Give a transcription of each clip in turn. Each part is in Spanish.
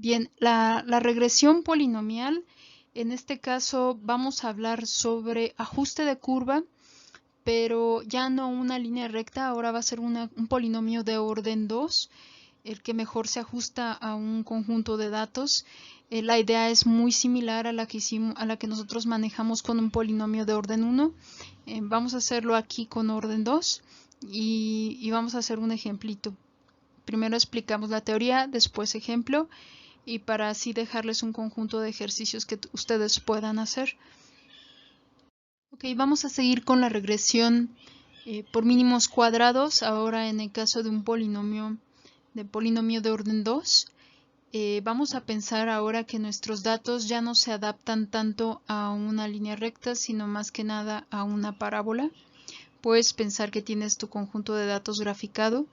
Bien, la regresión polinomial, en este caso vamos a hablar sobre ajuste de curva, pero ya no una línea recta, ahora va a ser un polinomio de orden 2, el que mejor se ajusta a un conjunto de datos. La idea es muy similar a la que nosotros manejamos con un polinomio de orden 1. Vamos a hacerlo aquí con orden 2 y vamos a hacer un ejemplito. Primero explicamos la teoría, después ejemplo, y para así dejarles un conjunto de ejercicios que ustedes puedan hacer. Ok, vamos a seguir con la regresión por mínimos cuadrados, ahora en el caso de un polinomio de orden 2. Vamos a pensar ahora que nuestros datos ya no se adaptan tanto a una línea recta, sino más que nada a una parábola. Puedes pensar que tienes tu conjunto de datos graficado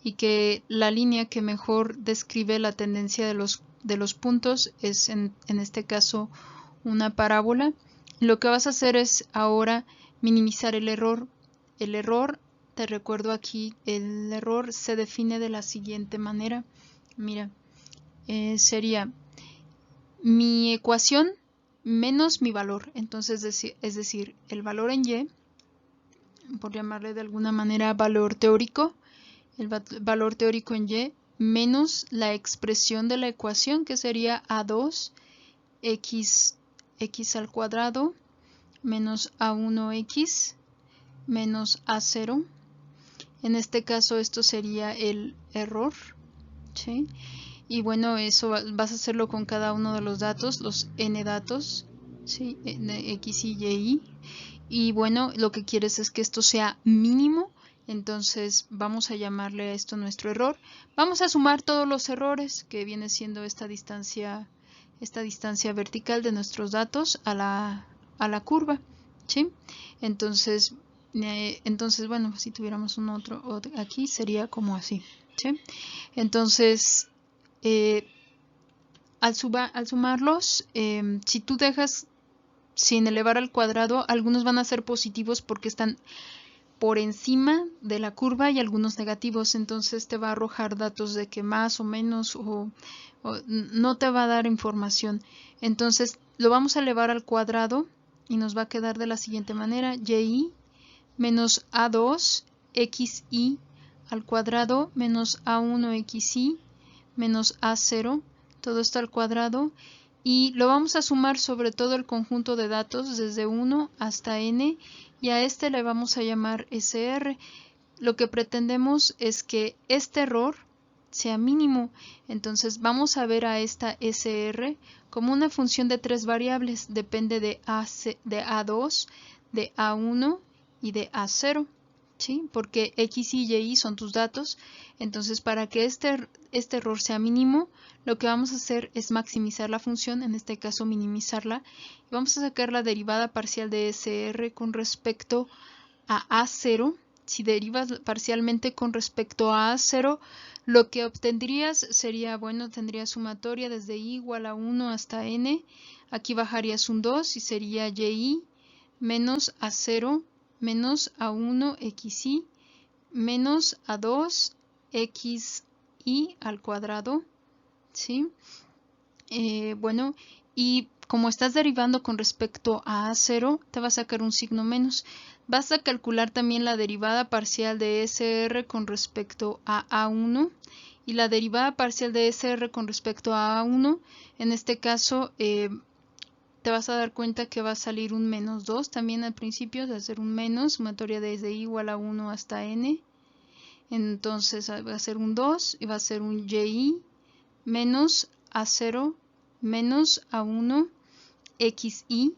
y que la línea que mejor describe la tendencia de los puntos es en este caso una parábola. Lo que vas a hacer es ahora minimizar el error. El error, te recuerdo aquí, el error se define de la siguiente manera. Mira, sería mi ecuación menos mi valor. Entonces, es decir, el valor en y, por llamarle de alguna manera valor teórico, el valor teórico en y, menos la expresión de la ecuación, que sería a2x al cuadrado menos a1x menos a0. En este caso esto sería el error, ¿sí? Y bueno, eso vas a hacerlo con cada uno de los datos, los n datos, ¿sí? X, y. Y bueno, lo que quieres es que esto sea mínimo, entonces vamos a llamarle a esto nuestro error. Vamos a sumar todos los errores, que viene siendo esta distancia vertical de nuestros datos a la curva, ¿sí? Entonces, bueno, si tuviéramos un otro aquí, sería como así, ¿sí? Entonces, al sumarlos, si tú dejas sin elevar al cuadrado, algunos van a ser positivos porque están por encima de la curva y algunos negativos, entonces te va a arrojar datos de que más o menos o no te va a dar información. Entonces lo vamos a elevar al cuadrado y nos va a quedar de la siguiente manera: y menos a2 xi al cuadrado menos a1 xi menos a0, todo esto al cuadrado, y lo vamos a sumar sobre todo el conjunto de datos desde 1 hasta n, y a este le vamos a llamar SR. Lo que pretendemos es que este error sea mínimo, entonces vamos a ver a esta SR como una función de tres variables, depende de A2, de A1 y de A0, ¿sí? Porque X y Y son tus datos, entonces para que este error sea mínimo, lo que vamos a hacer es maximizar la función, en este caso minimizarla, y vamos a sacar la derivada parcial de SR con respecto a A0. Si derivas parcialmente con respecto a A0, lo que obtendrías sería, bueno, tendrías sumatoria desde i igual a 1 hasta n. Aquí bajarías un 2 y sería y menos a0 menos a1 xi menos a2 xi al cuadrado, ¿sí? Bueno, y como estás derivando con respecto a A0, te va a sacar un signo menos. Vas a calcular también la derivada parcial de SR con respecto a A1 y la derivada parcial de SR con respecto a A1. En este caso, te vas a dar cuenta que va a salir un menos 2 también al principio, va a ser un menos, sumatoria desde i igual a 1 hasta n. Entonces va a ser un 2 y va a ser un y menos a0 menos a1 xi,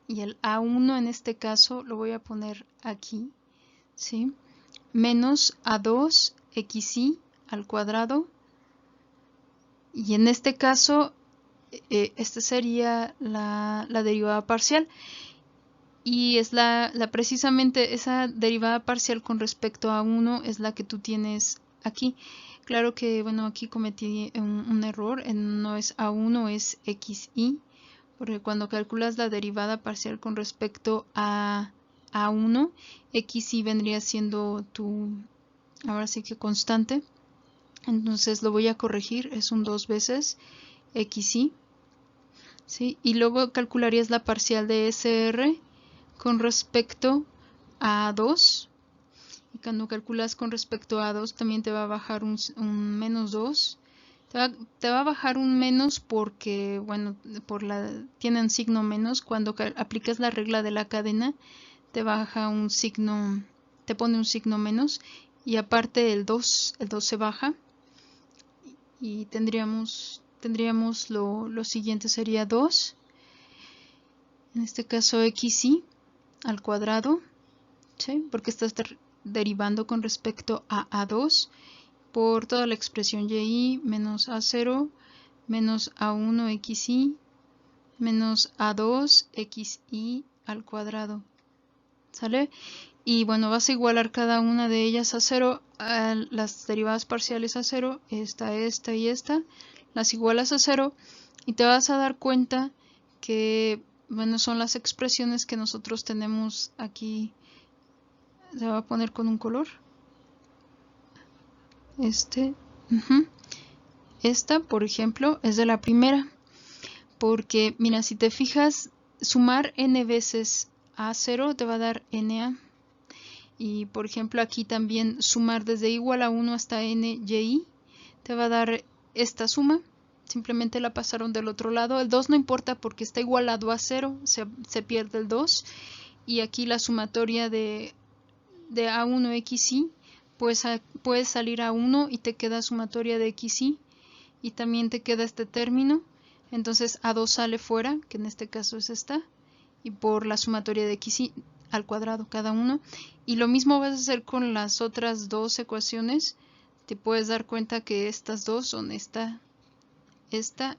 y el a1 en este caso lo voy a poner aquí, ¿sí? Menos a2 xi al cuadrado, y en este caso esta sería la derivada parcial, y es precisamente esa derivada parcial con respecto a 1 es la que tú tienes aquí. Claro que, bueno, aquí cometí un error, no es a1, es xi, porque cuando calculas la derivada parcial con respecto a 1, xi vendría siendo tu, ahora sí que constante, Entonces lo voy a corregir, es un 2 veces xy, ¿sí? Y luego calcularías la parcial de SR con respecto a A2. Y cuando calculas con respecto a A2 también te va a bajar un menos 2. Te va a bajar un menos porque, bueno, tienen signo menos. Cuando aplicas la regla de la cadena, te baja un signo, te pone un signo menos. Y aparte el 2 se baja. Y tendríamos lo siguiente sería 2. En este caso xy al cuadrado, ¿sí? Porque estás derivando con respecto a A2 por toda la expresión y menos A0 menos A1 xy menos A2 xy al cuadrado, ¿sale? Y bueno, vas a igualar cada una de ellas a 0, las derivadas parciales a 0, esta y esta, las igualas a 0 y te vas a dar cuenta que, bueno, son las expresiones que nosotros tenemos aquí. Se va a poner con un color. Esta, por ejemplo, es de la primera. Porque, mira, si te fijas, sumar n veces a0 te va a dar na. Y, por ejemplo, aquí también sumar desde igual a 1 hasta n y te va a dar esta suma. Simplemente la pasaron del otro lado. El 2 no importa porque está igualado a 0, se pierde el 2. Y aquí la sumatoria de A1 xy, pues puedes salir a 1 y te queda sumatoria de xy. Y también te queda este término. Entonces A2 sale fuera, que en este caso es esta. Y por la sumatoria de xy al cuadrado cada uno. Y lo mismo vas a hacer con las otras dos ecuaciones. Te puedes dar cuenta que estas dos son esta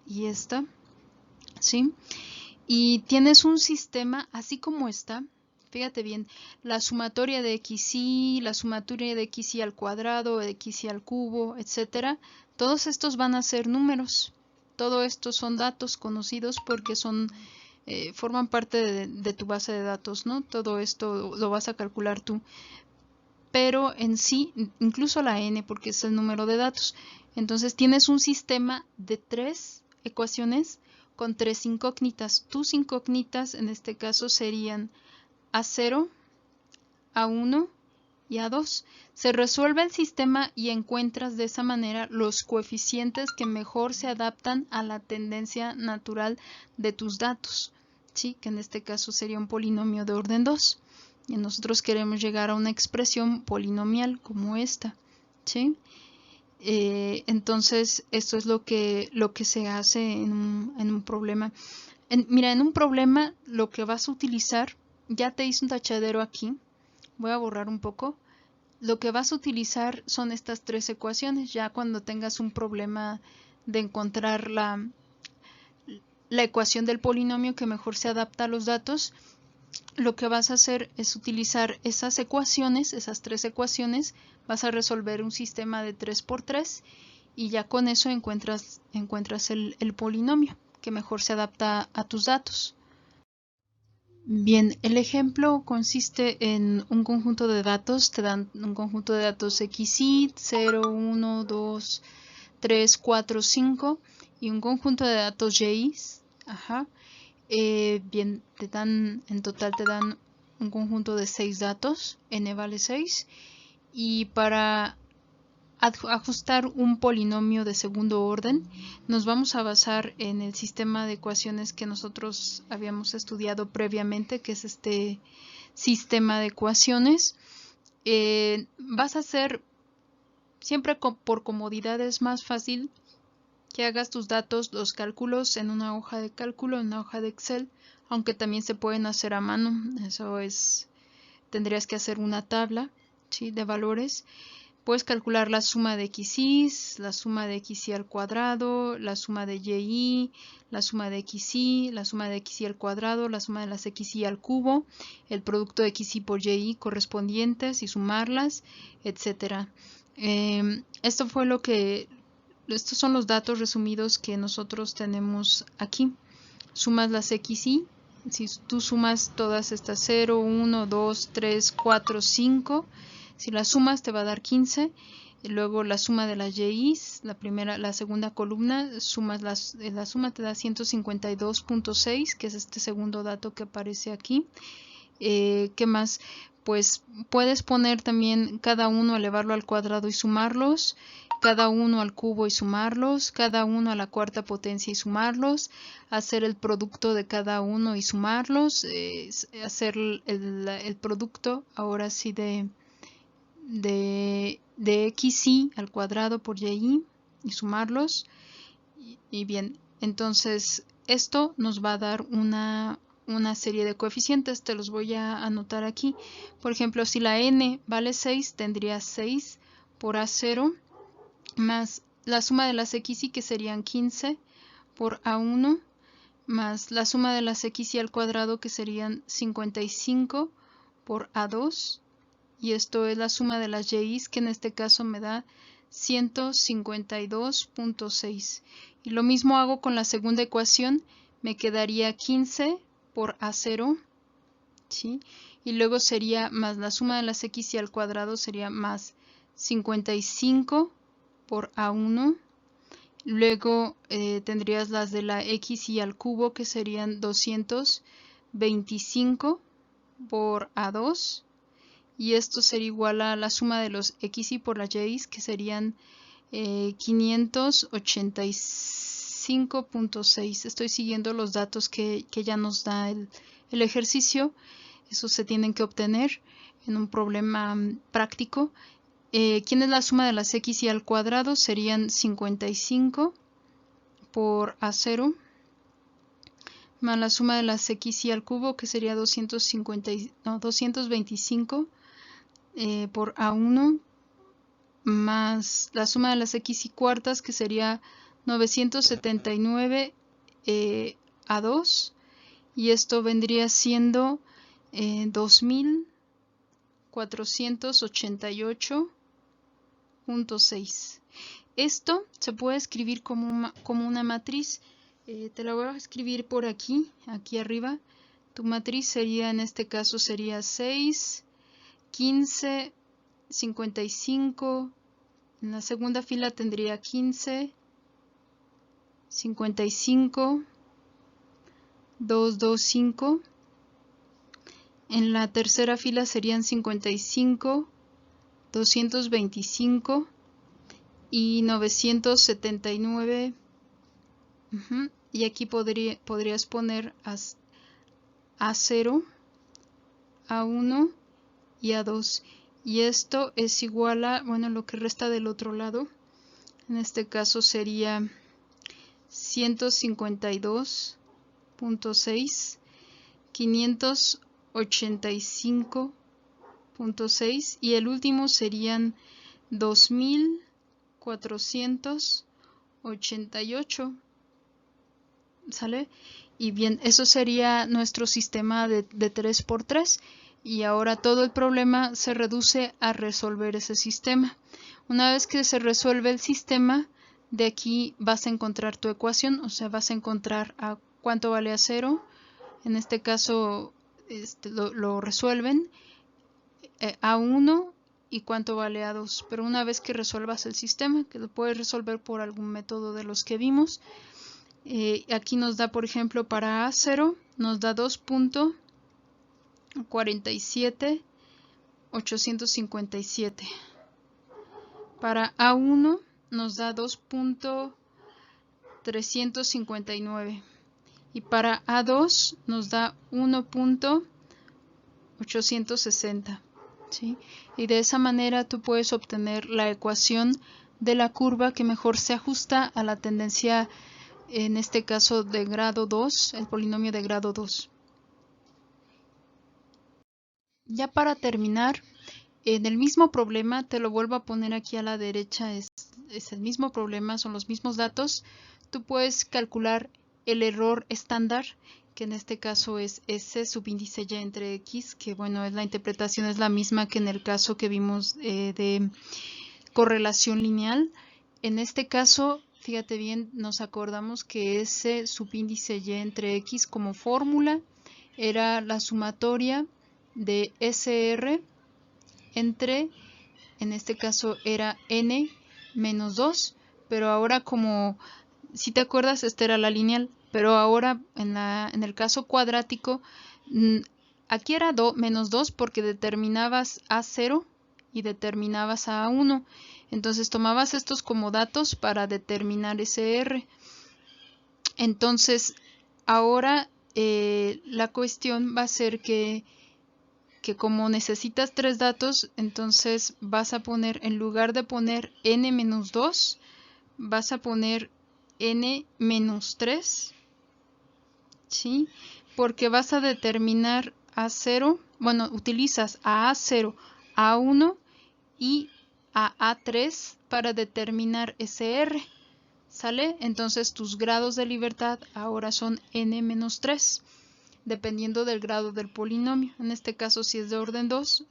y esta, ¿sí? Y tienes un sistema así como esta. Fíjate bien, la sumatoria de xy, la sumatoria de xy al cuadrado, de xy al cubo, etcétera. Todos estos van a ser números. Todo esto son datos conocidos porque forman parte de tu base de datos, ¿no? Todo esto lo vas a calcular tú. Pero en sí, incluso la n, porque es el número de datos. Entonces tienes un sistema de 3 ecuaciones con 3 incógnitas. Tus incógnitas en este caso serían A0, A1 y A2. Se resuelve el sistema y encuentras de esa manera los coeficientes que mejor se adaptan a la tendencia natural de tus datos, ¿sí? Que en este caso sería un polinomio de orden 2. Y nosotros queremos llegar a una expresión polinomial como esta, ¿sí? Entonces, esto es lo que se hace en un problema. Mira, en un problema lo que vas a utilizar, ya te hice un tachadero aquí, voy a borrar un poco. Lo que vas a utilizar son estas 3 ecuaciones, ya cuando tengas un problema de encontrar la ecuación del polinomio que mejor se adapta a los datos. Lo que vas a hacer es utilizar esas ecuaciones, esas 3 ecuaciones, vas a resolver un sistema de 3×3 y ya con eso encuentras el polinomio que mejor se adapta a tus datos. Bien, el ejemplo consiste en un conjunto de datos, te dan un conjunto de datos xy, 0, 1, 2, 3, 4, 5 y un conjunto de datos y. Bien, en total te dan un conjunto de 6 datos, n vale 6, y para ajustar un polinomio de segundo orden, nos vamos a basar en el sistema de ecuaciones que nosotros habíamos estudiado previamente, que es este sistema de ecuaciones. Vas a hacer, siempre por comodidad es más fácil que hagas tus datos, los cálculos en una hoja de cálculo, en una hoja de Excel, aunque también se pueden hacer a mano. Eso tendrías que hacer una tabla, ¿sí?, de valores. Puedes calcular la suma de xy, la suma de xy al cuadrado, la suma de y, la suma de xy, la suma de xy al cuadrado, la suma de las xy al cubo, el producto de xy por y correspondientes y sumarlas, etc. Estos son los datos resumidos que nosotros tenemos aquí. Sumas las xy. Si tú sumas todas estas 0, 1, 2, 3, 4, 5, si las sumas te va a dar 15. Y luego la suma de las yi's, la segunda columna, sumas la suma te da 152.6, que es este segundo dato que aparece aquí. ¿Qué más? Pues puedes poner también cada uno, elevarlo al cuadrado y sumarlos, cada uno al cubo y sumarlos, cada uno a la cuarta potencia y sumarlos, hacer el producto de cada uno y sumarlos, hacer el producto ahora sí de xy al cuadrado por y sumarlos. Y bien, entonces esto nos va a dar una serie de coeficientes, te los voy a anotar aquí. Por ejemplo, si la n vale 6, tendría 6 por a0 más la suma de las xy, que serían 15 por a1, más la suma de las xy al cuadrado, que serían 55 por a2, y esto es la suma de las yi's, que en este caso me da 152.6. Y lo mismo hago con la segunda ecuación, me quedaría 15 por a0, ¿sí? Y luego sería más la suma de las xy al cuadrado, sería más 55 por a1. Luego tendrías las de la xy al cubo, que serían 225 por a2. Y esto sería igual a la suma de los xy por las yi's, que serían 585.6. Estoy siguiendo los datos que ya nos da el ejercicio. Eso se tienen que obtener en un problema práctico. ¿Quién es la suma de las xy al cuadrado? Serían 55 por a0 más la suma de las xy al cubo, que sería 225 por a1, más la suma de las xy cuartas, que sería 979 a2, y esto vendría siendo 2488.6. Esto se puede escribir como una matriz. Te la voy a escribir por aquí arriba. Tu matriz sería, en este caso, sería 6, 15, 55. En la segunda fila tendría 15, 55, 2, 2, 5. En la tercera fila serían 55, 225 y 979. Y aquí podrías poner A0, A1 y A2. Y esto es igual a, bueno, lo que resta del otro lado. En este caso sería 152.6, 585.6 y el último serían 2488. ¿Sale? Y bien, eso sería nuestro sistema de 3×3. Y ahora todo el problema se reduce a resolver ese sistema. Una vez que se resuelve el sistema, de aquí vas a encontrar tu ecuación, o sea, vas a encontrar a cuánto vale a0. En este caso lo resuelven a1 y cuánto vale a2. Pero una vez que resuelvas el sistema, que lo puedes resolver por algún método de los que vimos, aquí nos da, por ejemplo, para A0 nos da 2.47857. Para A1 nos da 2.359 y para A2 nos da 1.860. ¿sí? Y de esa manera tú puedes obtener la ecuación de la curva que mejor se ajusta a la tendencia, en este caso de grado 2, el polinomio de grado 2. Ya para terminar, en el mismo problema, te lo vuelvo a poner aquí a la derecha, es el mismo problema, son los mismos datos. Tú puedes calcular el error estándar, que en este caso es S subíndice Y entre X, que bueno, la interpretación es la misma que en el caso que vimos de correlación lineal. En este caso, fíjate bien, nos acordamos que S subíndice Y entre X como fórmula era la sumatoria de SR entre en este caso era n menos 2, pero ahora como, si te acuerdas, esta era la lineal, pero ahora en el caso cuadrático, aquí era menos 2 porque determinabas A0 y determinabas A1. Entonces tomabas estos como datos para determinar ese R. Entonces ahora la cuestión va a ser que como necesitas 3 datos, entonces vas a poner, en lugar de poner n menos 2, vas a poner n menos 3, ¿sí? Porque vas a determinar A0, bueno, utilizas a A0, A1 y a A3 para determinar ese R, ¿sale? Entonces tus grados de libertad ahora son n menos 3. Dependiendo del grado del polinomio. En este caso, si es de orden 2,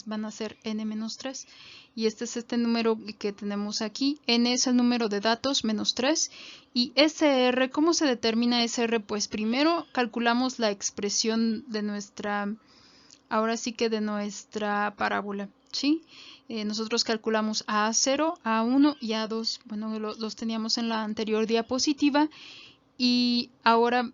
van a ser n-3. Y este es este número que tenemos aquí. N es el número de datos, menos 3. Y SR, ¿cómo se determina SR? Pues primero calculamos la expresión de nuestra, ahora sí que de nuestra parábola, ¿sí? Nosotros calculamos A0, A1 y A2. Bueno, los teníamos en la anterior diapositiva. Y ahora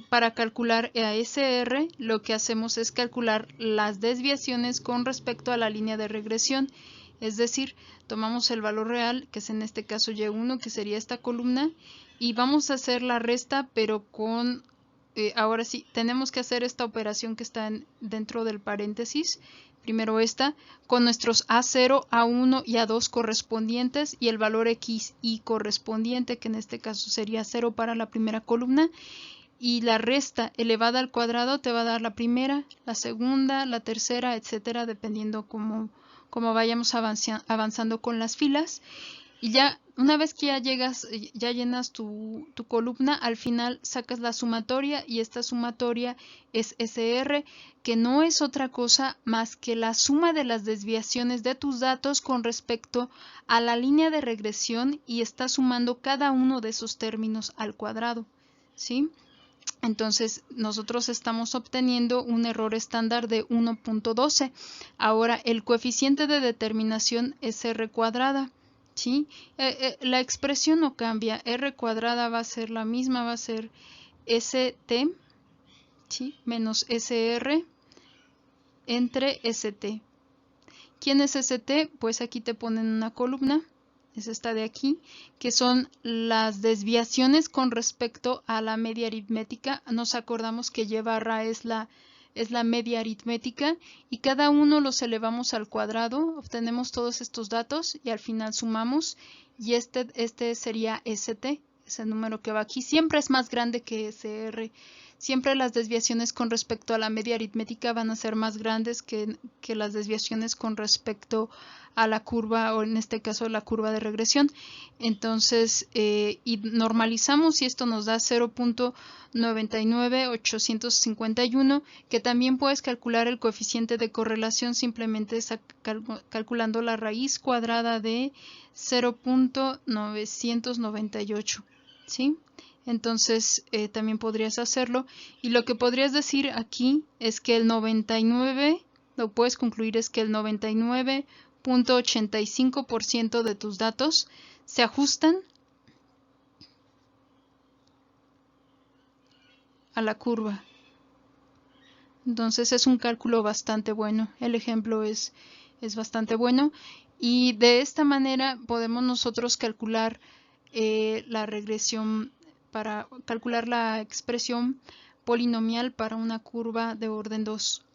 para calcular a SR lo que hacemos es calcular las desviaciones con respecto a la línea de regresión, es decir, tomamos el valor real, que es en este caso Y1, que sería esta columna, y vamos a hacer la resta, pero con, ahora sí, tenemos que hacer esta operación que está dentro del paréntesis, primero esta, con nuestros A0, A1 y A2 correspondientes y el valor XY correspondiente, que en este caso sería 0 para la primera columna, y la resta elevada al cuadrado te va a dar la primera, la segunda, la tercera, etcétera, dependiendo cómo vayamos avanzando con las filas. Y ya una vez que ya llenas tu columna, al final sacas la sumatoria y esta sumatoria es SR, que no es otra cosa más que la suma de las desviaciones de tus datos con respecto a la línea de regresión y está sumando cada uno de esos términos al cuadrado, ¿sí? Entonces nosotros estamos obteniendo un error estándar de 1.12. Ahora el coeficiente de determinación es R cuadrada. ¿Sí? La expresión no cambia, R cuadrada va a ser la misma, va a ser ST, ¿sí? Menos SR entre ST. ¿Quién es ST? Pues aquí te ponen una columna, es esta de aquí, que son las desviaciones con respecto a la media aritmética. Nos acordamos que Y barra es la media aritmética y cada uno los elevamos al cuadrado, obtenemos todos estos datos y al final sumamos y este sería ST, es el número que va aquí. Siempre es más grande que SR. Siempre las desviaciones con respecto a la media aritmética van a ser más grandes que las desviaciones con respecto a la curva, o en este caso la curva de regresión. Entonces, y normalizamos y esto nos da 0.99851, que también puedes calcular el coeficiente de correlación simplemente calculando la raíz cuadrada de 0.998, ¿sí? Entonces también podrías hacerlo y lo que podrías decir aquí es que el 99, lo puedes concluir es que el 99.85% de tus datos se ajustan a la curva. Entonces es un cálculo bastante bueno, el ejemplo es bastante bueno y de esta manera podemos nosotros calcular la regresión, para calcular la expresión polinomial para una curva de orden 2.